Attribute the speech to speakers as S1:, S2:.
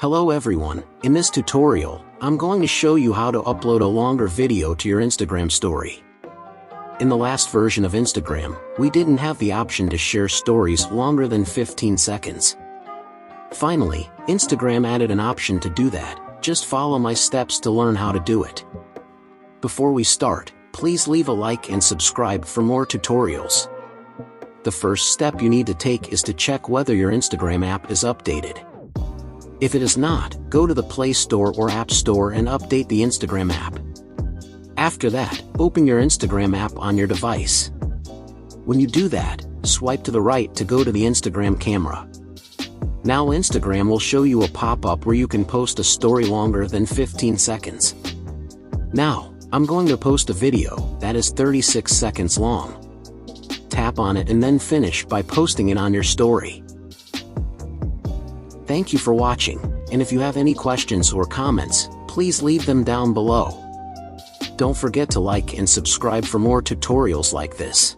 S1: Hello everyone, in this tutorial, I'm going to show you how to upload a longer video to your Instagram story. In the last version of Instagram, we didn't have the option to share stories longer than 15 seconds. Finally, Instagram added an option to do that. Just follow my steps to learn how to do it. Before we start, please leave a like and subscribe for more tutorials. The first step you need to take is to check whether your Instagram app is updated. If it is not, go to the Play Store or App Store and update the Instagram app. After that, open your Instagram app on your device. When you do that, swipe to the right to go to the Instagram camera. Now Instagram will show you a pop-up where you can post a story longer than 15 seconds. Now, I'm going to post a video that is 36 seconds long. Tap on it and then finish by posting it on your story. Thank you for watching, and if you have any questions or comments, please leave them down below. Don't forget to like and subscribe for more tutorials like this.